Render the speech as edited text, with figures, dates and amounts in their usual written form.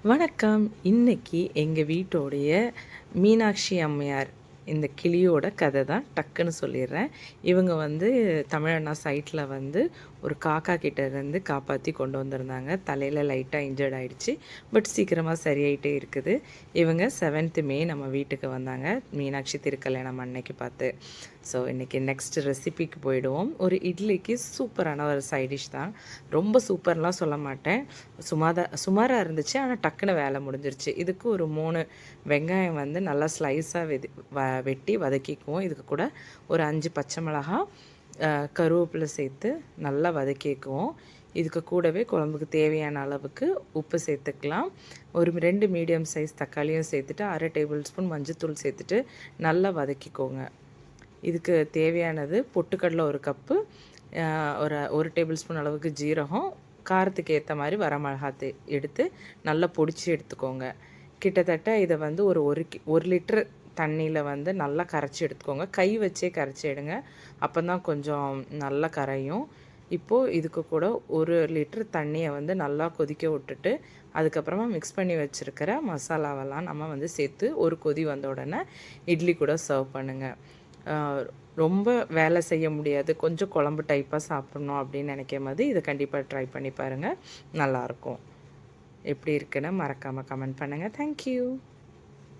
வணக்கம். இன்னைக்கு எங்க வீட்டோடைய மீனாட்சி அம்மையார் இந்த கிளியோட கதை தான் டக்குன்னு சொல்லிடுறேன். இவங்க வந்து தமிழண்ணா சைட்ல வந்து ஒரு காக்கா கிட்ட இருந்து காப்பாற்றி கொண்டு வந்திருந்தாங்க. தலையில் லைட்டாக இன்ஜர்ட் ஆயிடுச்சு. பட் சீக்கிரமாக சரியாயிட்டே இருக்குது. இவங்க 7th மே நம்ம வீட்டுக்கு வந்தாங்க. மீனாட்சி திருக்கல்யாணம் அன்னைக்கு பார்த்து. ஸோ இன்றைக்கி நெக்ஸ்ட் ரெசிபிக்கு போயிடுவோம். ஒரு இட்லிக்கு சூப்பரான ஒரு சைட் டிஷ் தான். ரொம்ப சூப்பர்லாம் சொல்ல மாட்டேன். சுமாராக இருந்துச்சு. ஆனால் டக்குன்னு வேலை முடிஞ்சிருச்சு. இதுக்கு ஒரு 3 வெங்காயம் வந்து நல்லா ஸ்லைஸாக வெட்டி வதக்கிக்குவோம். இதுக்கு கூட ஒரு 5 பச்சை மிளகா, கருவேப்பிலை சேர்த்து நல்லா வதக்கிக்குவோம். இதுக்கு கூடவே குழம்புக்கு தேவையான அளவுக்கு உப்பு சேர்த்துக்கலாம். ஒரு 2 மீடியம் சைஸ் தக்காளியும் சேர்த்துட்டு 1/2 டேபிள் ஸ்பூன் மஞ்சத்தூள் சேர்த்துட்டு நல்லா வதக்கிக்கோங்க. இதுக்கு தேவையானது பொட்டுக்கடலை 1 கப்பு, ஒரு டேபிள் ஸ்பூன் அளவுக்கு ஜீரகம், காரத்துக்கு ஏற்ற மாதிரி வரமிளகாய் எடுத்து நல்லா பொடிச்சு எடுத்துக்கோங்க. கிட்டத்தட்ட இதை வந்து ஒரு லிட்டர் தண்ணியில் வந்து நல்லா கரைச்சி எடுத்துக்கோங்க. கை வச்சே கரைச்சி எடுங்க. அப்போ தான் கொஞ்சம் நல்லா கரையும். இப்போது இதுக்கு கூட 1 லிட்டர் தண்ணியை வந்து நல்லா கொதிக்க விட்டுட்டு, அதுக்கப்புறமா மிக்ஸ் பண்ணி வச்சுருக்கிற மசாலாவெல்லாம் நம்ம வந்து சேர்த்து ஒரு கொதி வந்த உடனே இட்லி கூட சர்வ் பண்ணுங்கள். ரொம்ப வேலை செய்ய முடியாது, கொஞ்சம் குழம்பு டைப்பாக சாப்பிட்ணும் அப்படின்னு நினைக்கும் போது இதை கண்டிப்பாக ட்ரை பண்ணி பாருங்கள். நல்லாயிருக்கும். எப்படி இருக்குன்னு மறக்காமல் கமெண்ட் பண்ணுங்கள். தேங்க்யூ.